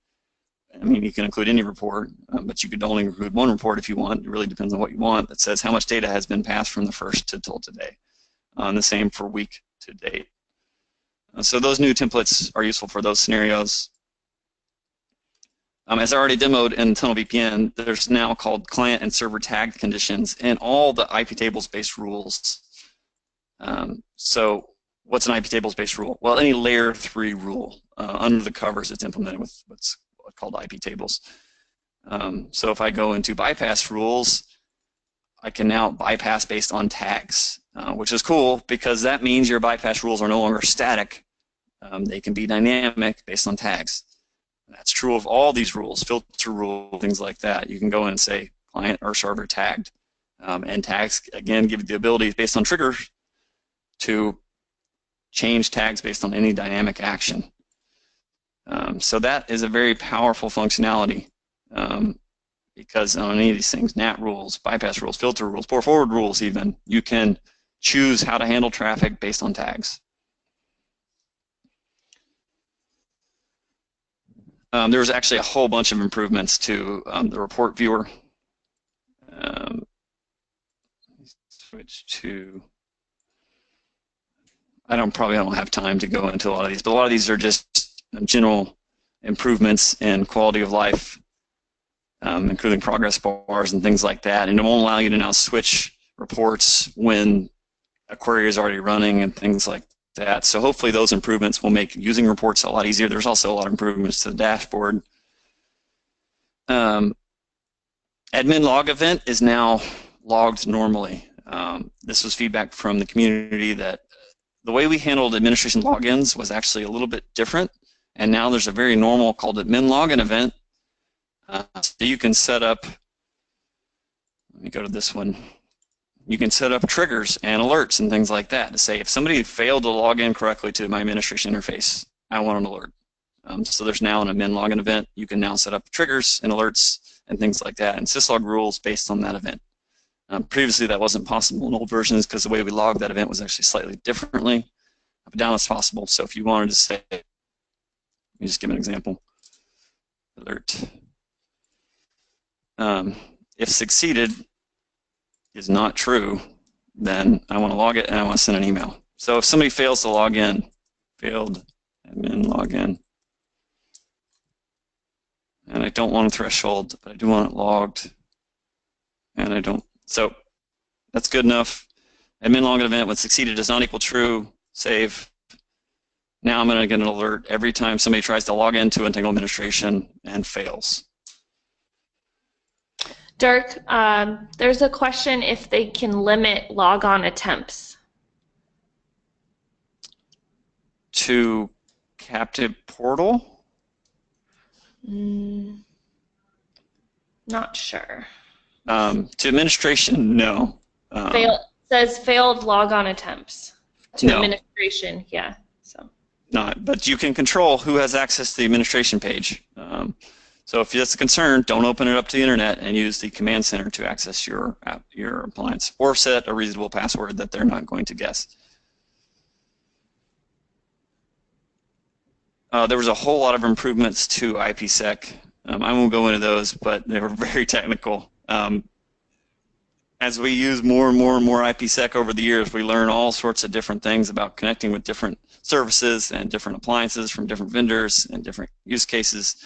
I mean, you can include any report, but you could only include one report if you want. It really depends on what you want. That says how much data has been passed from the first till today. And the same for week to date. So those new templates are useful for those scenarios. As I already demoed in TunnelVPN, there's now called client and server tagged conditions in all the IP tables-based rules. So what's an IP tables-based rule? Well, any layer 3 rule under the covers, it's implemented with what's called IP tables. So if I go into bypass rules, I can now bypass based on tags, which is cool because that means your bypass rules are no longer static. They can be dynamic based on tags. That's true of all these rules, filter rules, things like that. You can go in and say client or server tagged. And tags, again, give you the ability based on triggers to change tags based on any dynamic action. So that is a very powerful functionality because on any of these things, NAT rules, bypass rules, filter rules, pour forward rules even, you can choose how to handle traffic based on tags. There was actually a whole bunch of improvements to the report viewer. Switch to, probably don't have time to go into a lot of these, but a lot of these are just general improvements in quality of life, including progress bars and things like that, and it won't allow you to now switch reports when a query is already running and things like that. So hopefully those improvements will make using reports a lot easier. There's also a lot of improvements to the dashboard. Admin log event is now logged normally. This was feedback from the community that the way we handled administration logins was actually a little bit different, and now there's a very normal called admin login event. So you can set up, let me go to this one. You can set up triggers and alerts and things like that to say if somebody failed to log in correctly to my administration interface, I want an alert. So there's now an admin login event. You can now set up triggers and alerts and things like that, and syslog rules based on that event. Previously, that wasn't possible in old versions because the way we logged that event was actually slightly differently. But now it's possible. So if you wanted to say, let me just give an example. Alert. If succeeded is not true, then I want to log it and I want to send an email. So if somebody fails to log in, failed admin login, and I don't want a threshold, but I do want it logged, and I don't. So that's good enough. Admin login event when succeeded does not equal true. Save. Now I'm going to get an alert every time somebody tries to log into Untangle administration and fails. Dirk, there's a question if they can limit logon attempts. To captive portal? Not sure. To administration, no. Says failed logon attempts. To No. Administration, yeah. So. Not, but you can control who has access to the administration page. So if that's a concern, don't open it up to the internet and use the command center to access your appliance, or set a reasonable password that they're not going to guess. There was a whole lot of improvements to IPsec. I won't go into those, but they were very technical. As we use more and more and more IPsec over the years, we learn all sorts of different things about connecting with different services and different appliances from different vendors and different use cases.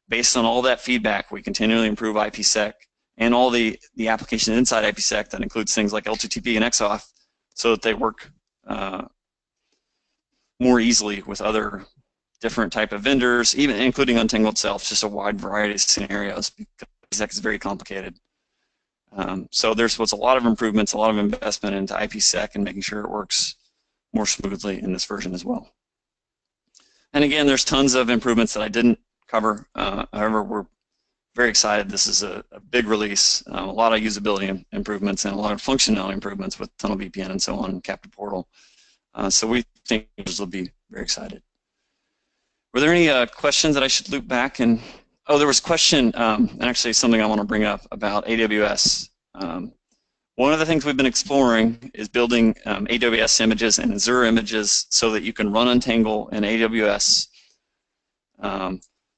Based on all that feedback, we continually improve IPsec and all the applications inside IPsec that includes things like L2TP and XOF so that they work more easily with other different type of vendors, even including Untangle itself, just a wide variety of scenarios because IPsec is very complicated. So there was a lot of improvements, a lot of investment into IPsec and making sure it works more smoothly in this version as well. And again, there's tons of improvements that I didn't cover. However, we're very excited. This is a big release, a lot of usability improvements and a lot of functionality improvements with Tunnel VPN and so on, and Captive Portal. So we think users will be very excited. Were there any questions that I should loop back? And oh, there was a question, and actually something I want to bring up about AWS. One of the things we've been exploring is building AWS images and Azure images so that you can run Untangle in AWS.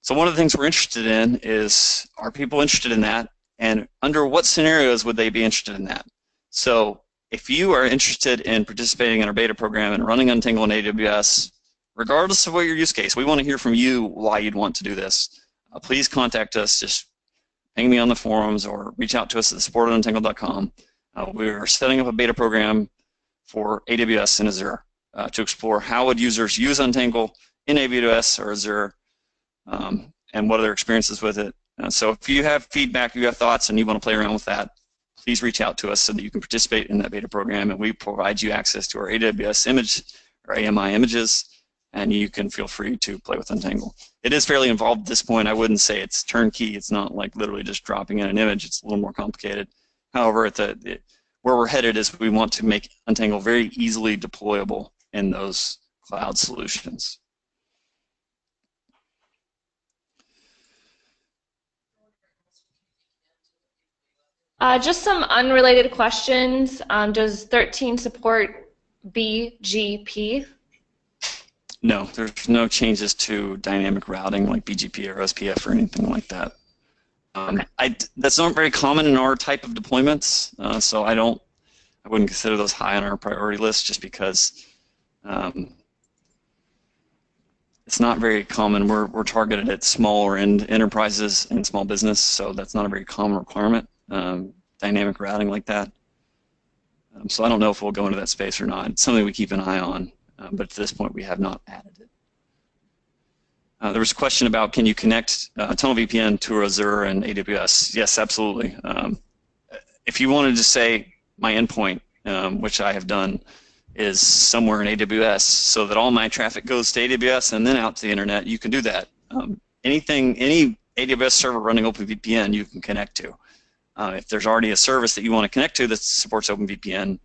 So one of the things we're interested in is, are people interested in that? And under what scenarios would they be interested in that? So if you are interested in participating in our beta program and running Untangle in AWS, regardless of what your use case, we want to hear from you why you'd want to do this. Please contact us. Just ping me on the forums or reach out to us at support@untangle.com. We're setting up a beta program for AWS and Azure to explore how would users use Untangle in AWS or Azure and what are their experiences with it. So if you have feedback, you have thoughts, and you want to play around with that, please reach out to us so that you can participate in that beta program, and we provide you access to our AWS image or AMI images, and you can feel free to play with Untangle. It is fairly involved at this point. I wouldn't say it's turnkey. It's not like literally just dropping in an image. It's a little more complicated. However, where we're headed is we want to make Untangle very easily deployable in those cloud solutions. Just some unrelated questions. Does 13 support BGP? No, there's no changes to dynamic routing like BGP or SPF or anything like that. Okay. That's not very common in our type of deployments, so I wouldn't consider those high on our priority list just because it's not very common. We're targeted at smaller end enterprises and small business, so that's not a very common requirement. Dynamic routing like that. So I don't know if we'll go into that space or not. It's something we keep an eye on, but to this point we have not added it. There was a question about can you connect Tunnel VPN to Azure and AWS? Yes, absolutely. If you wanted to say my endpoint, which I have done, is somewhere in AWS so that all my traffic goes to AWS and then out to the internet, you can do that. Any AWS server running OpenVPN you can connect to. If there's already a service that you want to connect to that supports OpenVPN,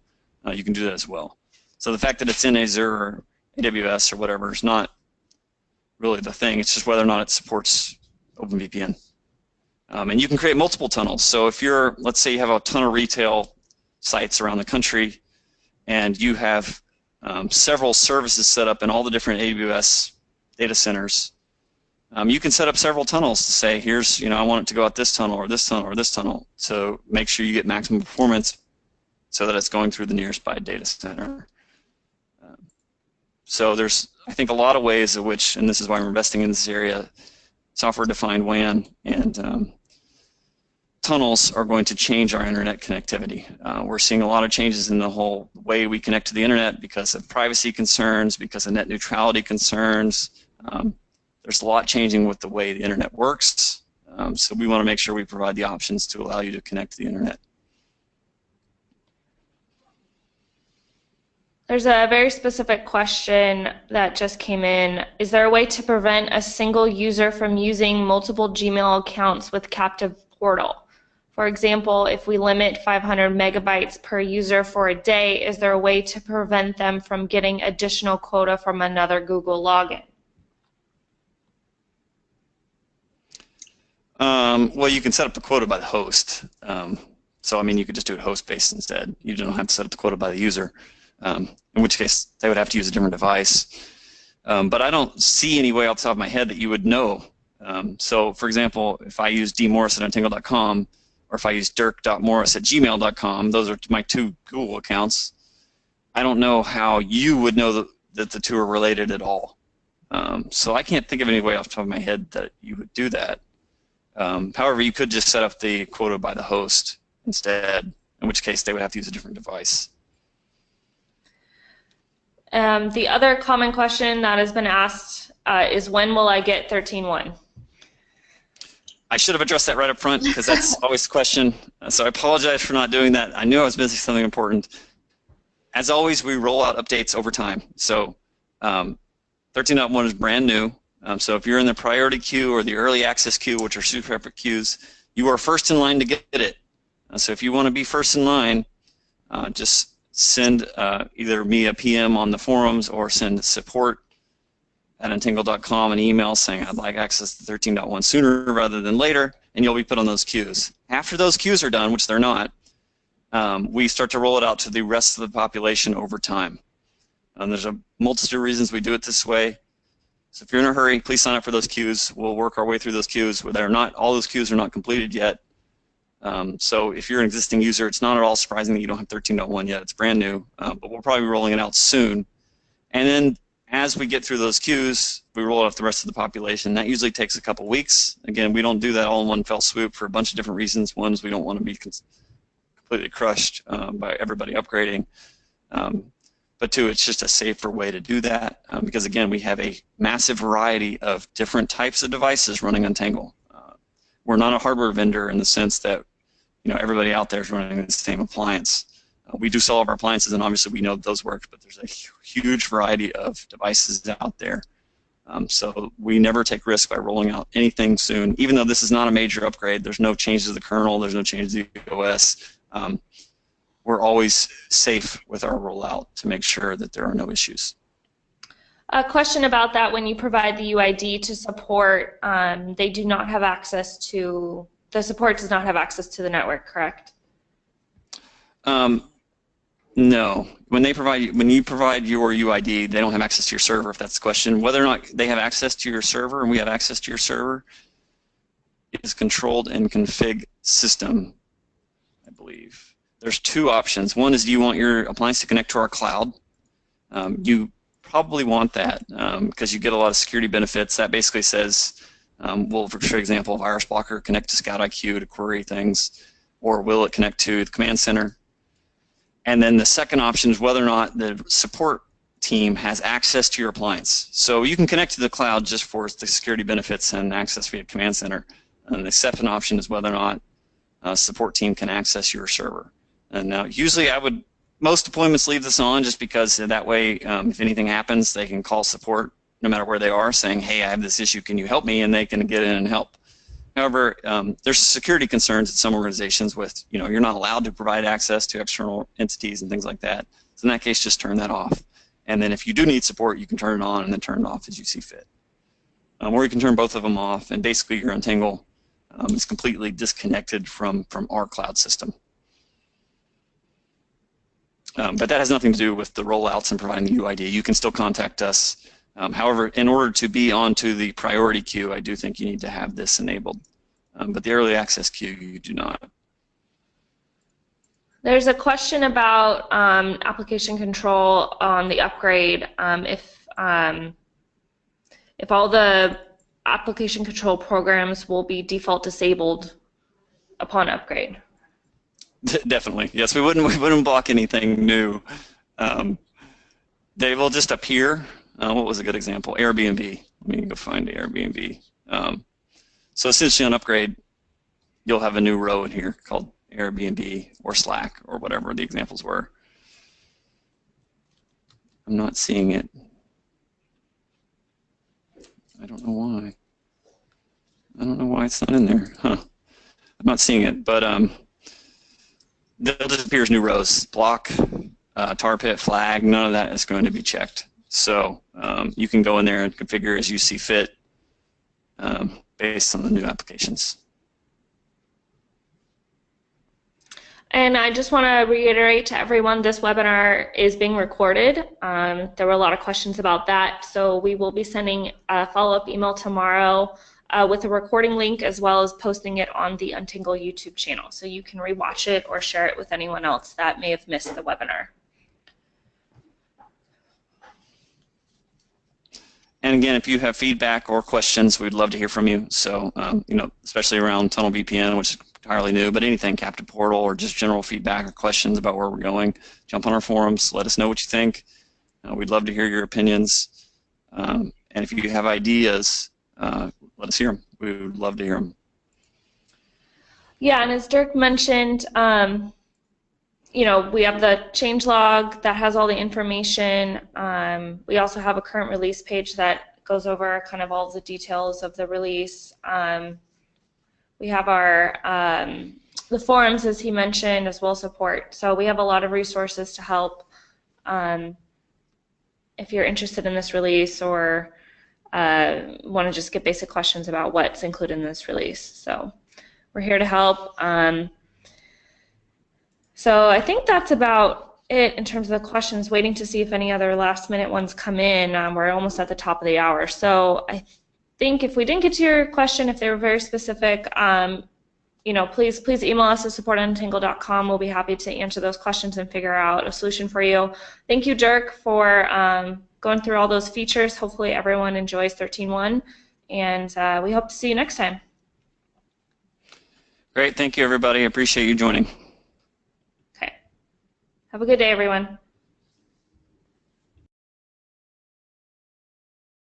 you can do that as well. So the fact that it's in Azure or AWS or whatever is not really the thing. It's just whether or not it supports OpenVPN. And you can create multiple tunnels. So if you're, let's say you have a ton of retail sites around the country and you have several services set up in all the different AWS data centers, you can set up several tunnels to say, here's, I want it to go out this tunnel or this tunnel or this tunnel, to make sure you get maximum performance so that it's going through the nearest by data center. So there's, I think, a lot of ways in which, and this is why we're investing in this area, software-defined WAN and tunnels are going to change our internet connectivity. We're seeing a lot of changes in the whole way we connect to the internet because of privacy concerns, because of net neutrality concerns. There's a lot changing with the way the internet works, so we want to make sure we provide the options to allow you to connect to the internet. There's a very specific question that just came in. Is there a way to prevent a single user from using multiple Gmail accounts with captive portal? For example, if we limit 500 megabytes per user for a day, is there a way to prevent them from getting additional quota from another Google login? Well, you can set up the quota by the host. So, I mean, you could just do it host-based instead. You don't have to set up the quota by the user. In which case they would have to use a different device. But I don't see any way off the top of my head that you would know. So, for example, if I use dmorris@untangle.com or if I use dirk.morris@gmail.com, those are my two Google accounts, I don't know how you would know that the two are related at all. So I can't think of any way off the top of my head that you would do that. However, you could just set up the quota by the host instead, in which case they would have to use a different device. The other common question that has been asked is, when will I get 13.1? I should have addressed that right up front because that's always the question. So I apologize for not doing that. I knew I was missing something important. As always, we roll out updates over time. So 13.1 is brand new. So if you're in the priority queue or the early access queue, which are super separate queues, you are first in line to get it. So if you want to be first in line, just send either me a PM on the forums or send support@untangle.com an email saying I'd like access to 13.1 sooner rather than later, and you'll be put on those queues. After those queues are done, which they're not, we start to roll it out to the rest of the population over time. There's a multitude of reasons we do it this way. So if you're in a hurry, please sign up for those queues. We'll work our way through those queues. All those queues are not completed yet. So if you're an existing user, it's not at all surprising that you don't have 13.1 yet. It's brand new, but we'll probably be rolling it out soon. And then as we get through those queues, we roll it out to the rest of the population. That usually takes a couple weeks. Again, we don't do that all in one fell swoop for a bunch of different reasons. One is we don't want to be completely crushed by everybody upgrading. But two, it's just a safer way to do that because, again, we have a massive variety of different types of devices running Untangle. We're not a hardware vendor in the sense that everybody out there is running the same appliance. We do sell all of our appliances, and obviously we know that those work, but there's a huge variety of devices out there. So we never take risk by rolling out anything soon, even though this is not a major upgrade. There's no change to the kernel. There's no change to the OS. We're always safe with our rollout to make sure that there are no issues. A question about that: when you provide the UID to support, they do not have access to, the support does not have access to the network, correct? No. When you provide your UID, they don't have access to your server, if that's the question. Whether or not they have access to your server and we have access to your server is controlled in config system, I believe. There's two options. One is, do you want your appliance to connect to our cloud? You probably want that because you get a lot of security benefits. That basically says, will, for example, virus blocker connect to Scout IQ to query things, or will it connect to the command center? And then the second option is whether or not the support team has access to your appliance. So you can connect to the cloud just for the security benefits and access via command center. And the second option is whether or not a support team can access your server. And now, usually most deployments leave this on just because that way, if anything happens, they can call support no matter where they are saying, hey, I have this issue, can you help me? And they can get in and help. However, there's security concerns at some organizations with, you're not allowed to provide access to external entities and things like that. So in that case, just turn that off. And then if you do need support, you can turn it on and then turn it off as you see fit. Or you can turn both of them off, and basically your Untangle is completely disconnected from our cloud system. But that has nothing to do with the rollouts and providing the UID. You can still contact us. However, in order to be onto the priority queue, I do think you need to have this enabled. But the early access queue, you do not. There's a question about application control on the upgrade. If all the application control programs will be default disabled upon upgrade. Definitely, yes. We wouldn't block anything new. They will just appear. What was a good example? Airbnb. Let me go find Airbnb. So essentially on upgrade, you'll have a new row in here called Airbnb or Slack or whatever the examples were. I'm not seeing it. I don't know why. I don't know why it's not in there. Huh. I'm not seeing it, but they'll just appear as new rows. Block, tar pit, flag, none of that is going to be checked. So you can go in there and configure as you see fit based on the new applications. And I just want to reiterate to everyone, this webinar is being recorded. There were a lot of questions about that, so we will be sending a follow-up email tomorrow with a recording link, as well as posting it on the Untangle YouTube channel, so you can rewatch it or share it with anyone else that may have missed the webinar. And again, if you have feedback or questions, we'd love to hear from you. So, especially around Tunnel VPN, which is entirely new, but anything, Captive Portal, or just general feedback or questions about where we're going, jump on our forums, let us know what you think. We'd love to hear your opinions. And if you have ideas, let us hear them. We would love to hear them. Yeah, and as Dirk mentioned, we have the changelog that has all the information. We also have a current release page that goes over kind of all the details of the release. We have our the forums, as he mentioned, as well as support. So we have a lot of resources to help if you're interested in this release or want to just get basic questions about what's included in this release. So we're here to help. So I think that's about it in terms of the questions. Waiting to see if any other last-minute ones come in. We're almost at the top of the hour. So I think if we didn't get to your question, if they were very specific, please email us at support@untangle.com. We'll be happy to answer those questions and figure out a solution for you. Thank you, Dirk, for going through all those features. Hopefully everyone enjoys 13.1, and we hope to see you next time. Great. Thank you, everybody. I appreciate you joining. Okay. Have a good day, everyone.